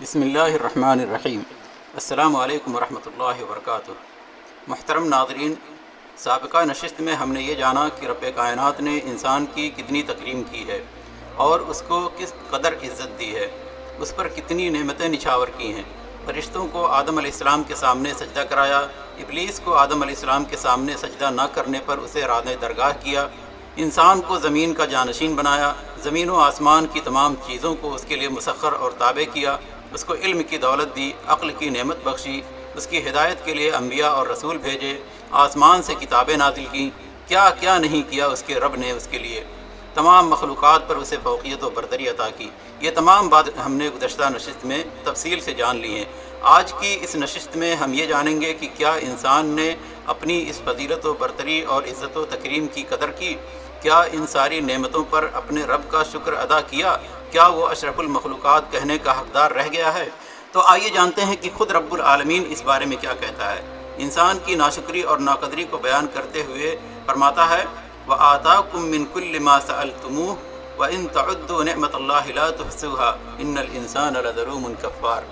بسم اللہ الرحمن الرحیم۔ السلام علیکم ورحمۃ اللہ وبرکاتہ۔ محترم ناظرین، سابقہ نشست میں ہم نے یہ جانا کہ رب کائنات نے انسان کی کتنی تکریم کی ہے اور اس کو کس قدر عزت دی ہے، اس پر کتنی نعمتیں نچھاور کی ہیں۔ فرشتوں کو آدم علیہ السلام کے سامنے سجدہ کرایا، ابلیس کو آدم علیہ السلام کے سامنے سجدہ نہ کرنے پر اسے رانِ درگاہ کیا، انسان کو زمین کا جانشین بنایا، زمین و آسمان کی تمام چیزوں کو اس کے لیے مسخر اور تابع کیا، اس کو علم کی دولت دی، عقل کی نعمت بخشی، اس کی ہدایت کے لیے انبیاء اور رسول بھیجے، آسمان سے کتابیں نازل کیں، کیا کیا نہیں کیا اس کے رب نے اس کے لیے، تمام مخلوقات پر اسے فوقیت و برتری عطا کی۔ یہ تمام بات ہم نے گزشتہ نشست میں تفصیل سے جان لی ہیں۔ آج کی اس نشست میں ہم یہ جانیں گے کہ کیا انسان نے اپنی اس فضیلت و برتری اور عزت و تکریم کی قدر کی؟ کیا ان ساری نعمتوں پر اپنے رب کا شکر ادا کیا؟ کیا وہ اشرف المخلوقات کہنے کا حقدار رہ گیا ہے؟ تو آئیے جانتے ہیں کہ خود رب العالمین اس بارے میں کیا کہتا ہے۔ انسان کی ناشکری اور ناقدری کو بیان کرتے ہوئے فرماتا ہے وَآتَاكُم مِّن كُلِّ مَا سَأَلْتُمُوهُ وَإِن تَعُدُّوا نِعْمَةَ اللَّهِ لَا تُحْصُوهَا إِنَّ الْإِنسَانَ لَظَلُومٌ كَفَّارٌ۔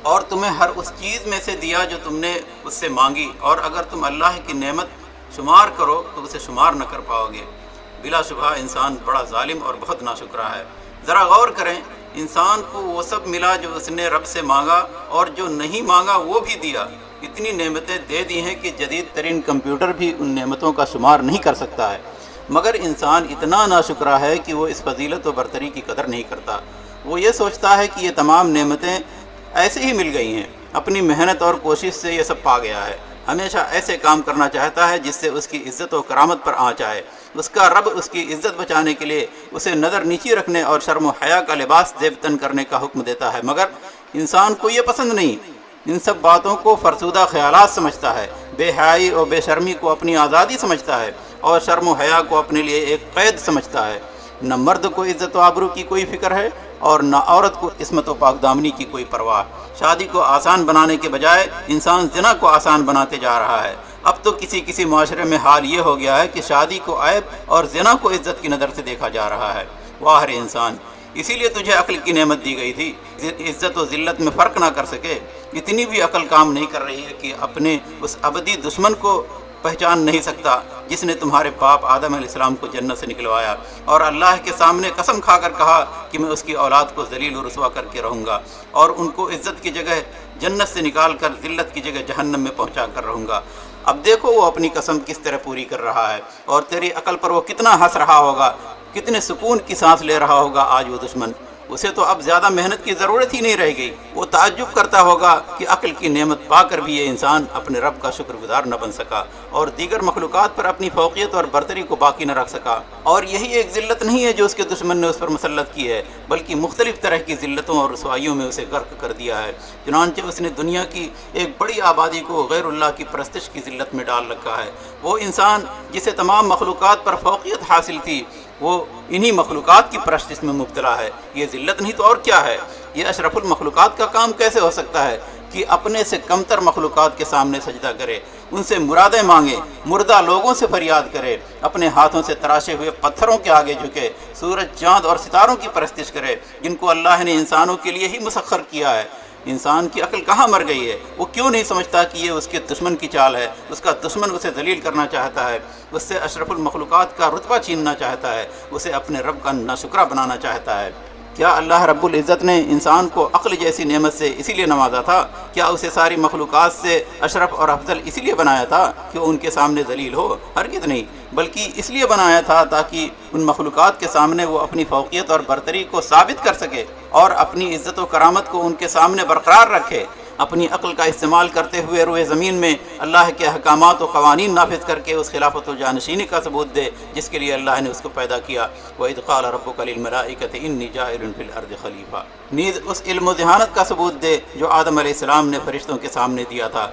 اور تمہیں ہر اس چیز میں سے دیا جو تم نے اس سے مانگی، اور اگر تم اللہ کی نعمت شمار کرو تو اسے شمار نہ کر پاؤ گے۔ بلا شبہ انسان بڑا ظالم اور بہت ناشکرا ہے۔ ذرا غور کریں، انسان کو وہ سب ملا جو اس نے رب سے مانگا، اور جو نہیں مانگا وہ بھی دیا۔ اتنی نعمتیں دے دی ہیں کہ جدید ترین کمپیوٹر بھی ان نعمتوں کا شمار نہیں کر سکتا ہے، مگر انسان اتنا ناشکرا ہے کہ وہ اس فضیلت و برتری کی قدر نہیں کرتا۔ وہ یہ سوچتا ہے کہ یہ تمام نعمتیں ایسے ہی مل گئی ہیں، اپنی محنت اور کوشش سے یہ سب پا گیا ہے۔ ہمیشہ ایسے کام کرنا چاہتا ہے جس سے اس کی عزت و کرامت پر آنچ آئے۔ اس کا رب اس کی عزت بچانے کے لیے اسے نظر نیچی رکھنے اور شرم و حیا کا لباس زیب تن کرنے کا حکم دیتا ہے، مگر انسان کو یہ پسند نہیں۔ ان سب باتوں کو فرسودہ خیالات سمجھتا ہے، بے حیائی اور بے شرمی کو اپنی آزادی سمجھتا ہے، اور شرم و حیا کو اپنے لیے ایک قید سمجھتا ہے۔ نہ مرد کو عزت و آبرو کی کوئی فکر ہے اور نہ عورت کو عصمت و پاک دامنی کی کوئی پرواہ۔ شادی کو آسان بنانے کے بجائے انسان زنا کو آسان بناتے جا رہا ہے۔ اب تو کسی معاشرے میں حال یہ ہو گیا ہے کہ شادی کو عیب اور زنا کو عزت کی نظر سے دیکھا جا رہا ہے۔ واہ رے انسان، اسی لیے تجھے عقل کی نعمت دی گئی تھی، عزت و ذلت میں فرق نہ کر سکے۔ اتنی بھی عقل کام نہیں کر رہی ہے کہ اپنے اس ابدی دشمن کو پہچان نہیں سکتا جس نے تمہارے باپ آدم علیہ السلام کو جنت سے نکلوایا، اور اللہ کے سامنے قسم کھا کر کہا کہ میں اس کی اولاد کو ذلیل و رسوا کر کے رہوں گا، اور ان کو عزت کی جگہ جنت سے نکال کر ذلت کی جگہ جہنم میں پہنچا کر رہوں گا۔ اب دیکھو وہ اپنی قسم کس طرح پوری کر رہا ہے، اور تیری عقل پر وہ کتنا ہنس رہا ہوگا، کتنے سکون کی سانس لے رہا ہوگا آج وہ دشمن۔ اسے تو اب زیادہ محنت کی ضرورت ہی نہیں رہ گئی۔ وہ تعجب کرتا ہوگا کہ عقل کی نعمت پا کر بھی یہ انسان اپنے رب کا شکر گزار نہ بن سکا، اور دیگر مخلوقات پر اپنی فوقیت اور برتری کو باقی نہ رکھ سکا۔ اور یہی ایک ذلت نہیں ہے جو اس کے دشمن نے اس پر مسلط کی ہے، بلکہ مختلف طرح کی ذلتوں اور رسوائیوں میں اسے غرق کر دیا ہے۔ چنانچہ اس نے دنیا کی ایک بڑی آبادی کو غیر اللہ کی پرستش کی ذلت میں ڈال رکھا ہے۔ وہ انسان جسے تمام مخلوقات پر فوقیت حاصل تھی، وہ انہی مخلوقات کی پرستش میں مبتلا ہے۔ یہ ذلت نہیں تو اور کیا ہے؟ یہ اشرف المخلوقات کا کام کیسے ہو سکتا ہے کہ اپنے سے کمتر مخلوقات کے سامنے سجدہ کرے، ان سے مرادیں مانگے، مردہ لوگوں سے فریاد کرے، اپنے ہاتھوں سے تراشے ہوئے پتھروں کے آگے جھکے، سورج، چاند اور ستاروں کی پرستش کرے جن کو اللہ نے انسانوں کے لیے ہی مسخر کیا ہے۔ انسان کی عقل کہاں مر گئی ہے؟ وہ کیوں نہیں سمجھتا کہ یہ اس کے دشمن کی چال ہے؟ اس کا دشمن اسے ذلیل کرنا چاہتا ہے، اس سے اشرف المخلوقات کا رتبہ چھیننا چاہتا ہے، اسے اپنے رب کا ناشکرا بنانا چاہتا ہے۔ کیا اللہ رب العزت نے انسان کو عقل جیسی نعمت سے اسی لیے نوازا تھا؟ کیا اسے ساری مخلوقات سے اشرف اور افضل اسی لیے بنایا تھا کہ ان کے سامنے ذلیل ہو؟ ہرگز نہیں، بلکہ اس لیے بنایا تھا تاکہ ان مخلوقات کے سامنے وہ اپنی فوقیت اور برتری کو ثابت کر سکے، اور اپنی عزت و کرامت کو ان کے سامنے برقرار رکھے۔ اپنی عقل کا استعمال کرتے ہوئے روئے زمین میں اللہ کے احکامات و قوانین نافذ کر کے اس خلافت و جانشینی کا ثبوت دے جس کے لیے اللہ نے اس کو پیدا کیا۔ وَإِذْ قَالَ رَبُّكَ لِلْمَلَائِكَةِ إِنِّي جَاعِلٌ فِي الْأَرْضِ خَلِيفَةً۔ نیز اس علم و ذہانت کا ثبوت دے جو آدم علیہ السلام نے فرشتوں کے سامنے دیا تھا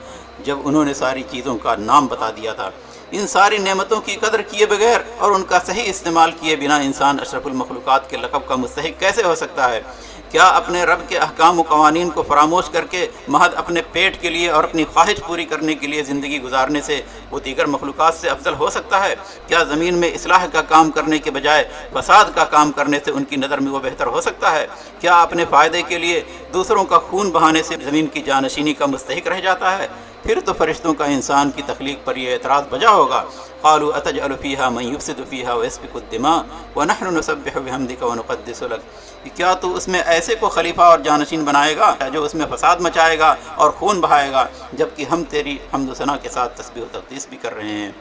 جب انہوں نے ساری چیزوں کا نام بتا دیا تھا۔ इन सारी नेमतों की कदर किए बगैर और उनका सही इस्तेमाल किए बिना इंसान अशरफुल मखलूक़ात के लक़ब का मुस्तहिक़ कैसे हो सकता है? क्या अपने रब के अहकाम व कवानीन को फरामोश करके महज अपने पेट के लिए और अपनी ख्वाहिश पूरी करने के लिए ज़िंदगी गुजारने से वो दीगर मखलूक़ात से अफजल हो सकता है? क्या ज़मीन में इस्लाह का काम करने के बजाय फसाद का काम करने से उनकी नज़र में वो बेहतर हो सकता है? क्या अपने फ़ायदे के लिए दूसरों का खून बहाने से ज़मीन की जानशीनी का मुस्तहिक़ रह जाता है? फिर तो फरिश्तों का इंसान की तख्लीक पर यह एतराज़ बजा होगा, क़ालू अतजअलु फ़ीहा मन युफ़सिदु फ़ीहा व यस्फ़िकु दिमा व नहनु नुसब्बिहु बिहम्दिका व नुक़द्दिसु लक। क्या तू उसमें ऐसे को खलीफा और जानशीन बनाएगा जो उसमें फसाद मचाएगा और खून बहाएगा, जबकि हम तेरी हम्द व सना के साथ तस्बीह व तक़दीस भी कर रहे हैं।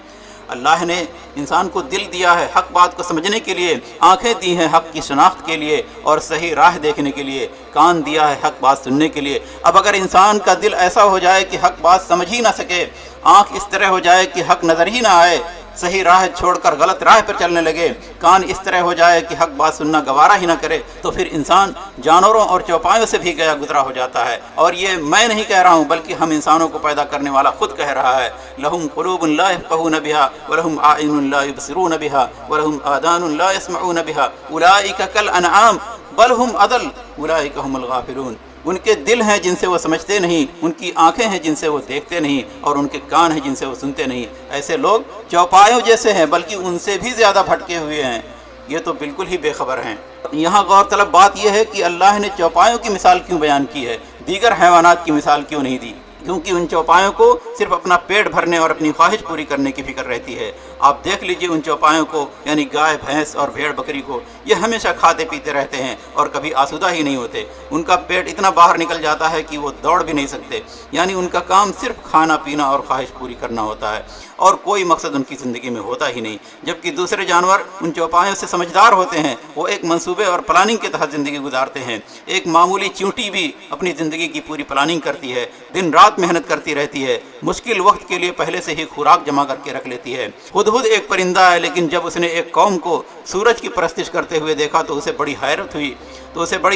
अल्लाह ने इंसान को दिल दिया है हक़ बात को समझने के लिए, आँखें दी हैं हक़ की शनाख्त के लिए और सही राह देखने के लिए, कान दिया है हक़ बात सुनने के लिए। अब अगर इंसान का दिल ऐसा हो जाए कि हक़ बात समझ ही ना सके, आँख इस तरह हो जाए कि हक़ नज़र ही ना आए, सही राह छोड़कर गलत राह पर चलने लगे, कान इस तरह हो जाए कि हक़ बात सुनना गवारा ही ना करे, तो फिर इंसान जानवरों और चौपायों से भी गया गुजरा हो जाता है। और ये मैं नहीं कह रहा हूँ, बल्कि हम इंसानों को पैदा करने वाला खुद कह रहा है, लहुम क़ुलूबुन ला यफ़क़हून बिहा व लहुम आयुनुन ला युबसिरून बिहा व लहुम आदानुन ला यस्मऊन बिहा उलाइका कल अनआम बल हुम अदल उलाइका हुमुल गाफ़िलून। उनके दिल हैं जिनसे वो समझते नहीं, उनकी आंखें हैं जिनसे वो देखते नहीं, और उनके कान हैं जिनसे वो सुनते नहीं। ऐसे लोग चौपायों जैसे हैं, बल्कि उनसे भी ज़्यादा भटके हुए हैं। ये तो बिल्कुल ही बेखबर हैं। यहाँ गौरतलब बात यह है कि अल्लाह ने चौपायों की मिसाल क्यों बयान की है, दीगर हैवानात की मिसाल क्यों नहीं दी? क्योंकि उन चौपायों को सिर्फ अपना पेट भरने और अपनी ख्वाहिश पूरी करने की फिक्र रहती है। आप देख लीजिए उन चौपायों को, यानी गाय, भैंस और भेड़ बकरी को, ये हमेशा खाते पीते रहते हैं और कभी आसूदा ही नहीं होते। उनका पेट इतना बाहर निकल जाता है कि वो दौड़ भी नहीं सकते, यानी उनका काम सिर्फ खाना पीना और ख्वाहिश पूरी करना होता है और कोई मकसद उनकी ज़िंदगी में होता ही नहीं। जबकि दूसरे जानवर उन चौपायों से समझदार होते हैं, वो एक मंसूबे और प्लानिंग के तहत ज़िंदगी गुजारते हैं। एक मामूली चींटी भी अपनी ज़िंदगी की पूरी प्लानिंग करती है, दिन रात मेहनत करती रहती है, मुश्किल वक्त के लिए पहले से ही खुराक जमा करके रख लेती है। हुदहुद एक परिंदा है, लेकिन जब उसने एक कौम को सूरज की परस्तिश करते हुए देखा तो उसे बड़ी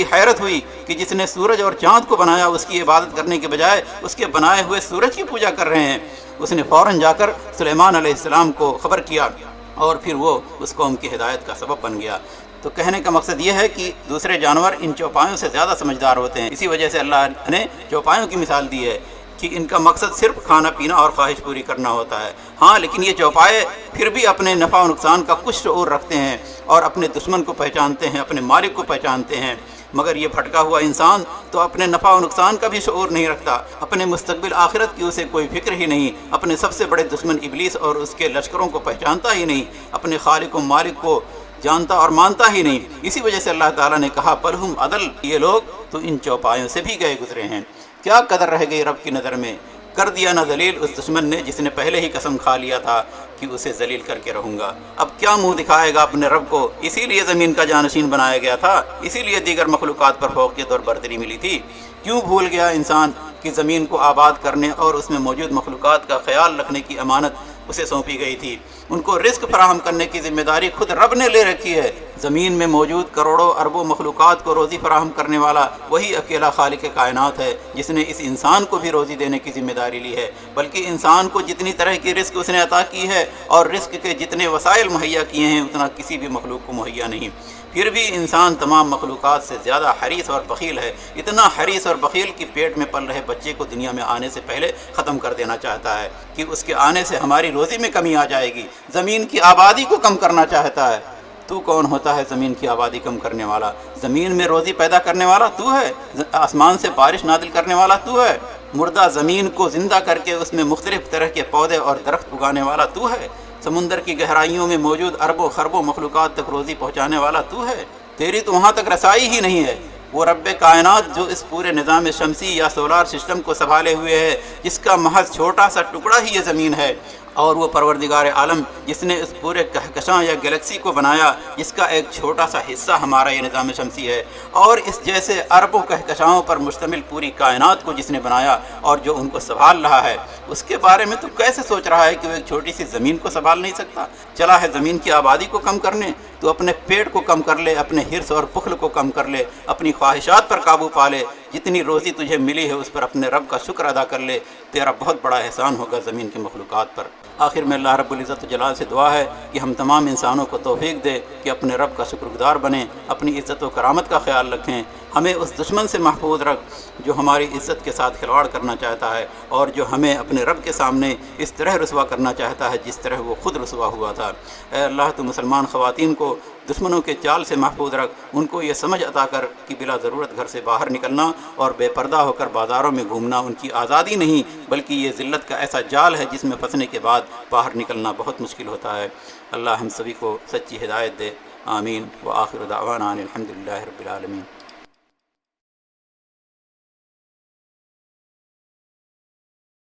हैरत हुई कि जिसने सूरज और चाँद को बनाया उसकी इबादत करने के बजाय उसके बनाए हुए सूरज की पूजा कर रहे हैं। उसने फ़ौरन जाकर सुलेमान अलैहिस्सलाम को ख़बर किया और फिर वो उस कौम की हिदायत का सबब बन गया। तो कहने का मकसद ये है कि दूसरे जानवर इन चौपायों से ज़्यादा समझदार होते हैं। इसी वजह से अल्लाह ने चौपायों की मिसाल दी है कि इनका मकसद सिर्फ खाना पीना और ख्वाहिश पूरी करना होता है। हाँ, लेकिन ये चौपाए फिर भी अपने नफ़ा और नुकसान का कुछ शऊर रखते हैं और अपने दुश्मन को पहचानते हैं, अपने मालिक को पहचानते हैं। मगर ये भटका हुआ इंसान तो अपने नफ़ा और नुकसान का भी शऊर नहीं रखता, अपने मुस्तक़बिल आखिरत की उसे कोई फ़िक्र ही नहीं, अपने सबसे बड़े दुश्मन इब्लीस और उसके लश्करों को पहचानता ही नहीं, अपने खालिक व मालिक को जानता और मानता ही नहीं। इसी वजह से अल्लाह ताला ने कहा बलहुम अदल, ये लोग तो इन चौपायों से भी गए गुजरे हैं। क्या कदर रह गई रब की नज़र में? कर दिया ना जलील उस दुश्मन ने जिसने पहले ही कसम खा लिया था कि उसे जलील करके रहूँगा। अब क्या मुंह दिखाएगा अपने रब को? इसीलिए ज़मीन का जानशीन बनाया गया था, इसीलिए दीगर मखलूक़ात पर फ़ौक़ियत और बरतरी मिली थी। क्यों भूल गया इंसान कि ज़मीन को आबाद करने और उसमें मौजूद मखलूक़ात का ख्याल रखने की अमानत उसे सौंपी गई थी। उनको रिस्क फराहम करने की ज़िम्मेदारी खुद रब ने ले रखी है। ज़मीन में मौजूद करोड़ों अरबों मखलूक़ात को रोज़ी फराहम करने वाला वही अकेला खालिक कायनात है, जिसने इस इंसान को भी रोज़ी देने की ज़िम्मेदारी ली है। बल्कि इंसान को जितनी तरह की रिस्क उसने अता की है और रिस्क के जितने वसाइल मुहैया किए हैं, उतना किसी भी मखलूक को मुहैया नहीं। फिर भी इंसान तमाम मखलूक़ात से ज़्यादा हरीस और बख़ील है। इतना हरीस और बख़ील कि पेट में पल रहे बच्चे को दुनिया में आने से पहले ख़त्म कर देना चाहता है कि उसके आने से हमारी रोज़ी में कमी आ जाएगी। ज़मीन की आबादी को कम करना चाहता है। तू कौन होता है ज़मीन की आबादी कम करने वाला? ज़मीन में रोज़ी पैदा करने वाला तू है, आसमान से बारिश नादिल करने वाला तू है, मुर्दा ज़मीन को ज़िंदा करके उसमें मुख्तलिफ़ तरह के पौधे और दरख्त उगाने वाला तू है, समुंदर की गहराइयों में मौजूद अरबों खरबों मखलूक़ात तक रोज़ी पहुँचाने वाला तू है। तेरी तो वहाँ तक रसाई ही नहीं है। वो रब्बे कायनात जो इस पूरे निज़ाम शमसी या सोलार सिस्टम को संभाले हुए है, जिसका महज छोटा सा टुकड़ा ही ये ज़मीन है, और वो परवरदिगार आलम जिसने इस पूरे कहकशां या गैलेक्सी को बनाया, जिसका एक छोटा सा हिस्सा हमारा ये निज़ाम शमसी है, और इस जैसे अरबों कहकशाओं पर मुश्तमिल पूरी कायनात को जिसने बनाया और जो उनको संभाल रहा है, उसके बारे में तो कैसे सोच रहा है कि वो एक छोटी सी ज़मीन को संभाल नहीं सकता? चला है ज़मीन की आबादी को कम करने, तो अपने पेट को कम कर ले, अपने हिर्स और पुखल को कम कर ले, अपनी ख्वाहिशात पर काबू पा ले, جتنی روزی تجھے ملی ہے اس پر اپنے رب کا شکر ادا کر لے، تیرا بہت بڑا احسان ہوگا زمین کی مخلوقات پر۔ آخر میں اللہ رب العزت و جلال سے دعا ہے کہ ہم تمام انسانوں کو توفیق دے کہ اپنے رب کا شکر گزار بنیں، اپنی عزت و کرامت کا خیال رکھیں، ہمیں اس دشمن سے محفوظ رکھ جو ہماری عزت کے ساتھ کھلواڑ کرنا چاہتا ہے اور جو ہمیں اپنے رب کے سامنے اس طرح رسوا کرنا چاہتا ہے جس طرح وہ خود رسوا ہوا تھا۔ اے اللہ تو مسلمان خواتین کو دشمنوں کے چال سے محفوظ رکھ، ان کو یہ سمجھ عطا کر کہ بلا ضرورت گھر سے باہر نکلنا اور بے پردہ ہو کر بازاروں میں گھومنا ان کی آزادی نہیں بلکہ یہ ذلت کا ایسا جال ہے جس میں پھنسنے کے بعد باہر نکلنا بہت مشکل ہوتا ہے۔ اللہ ہم سبھی کو سچی ہدایت دے، آمین۔ وآخر دعوانا ان الحمد للہ رب العالمین۔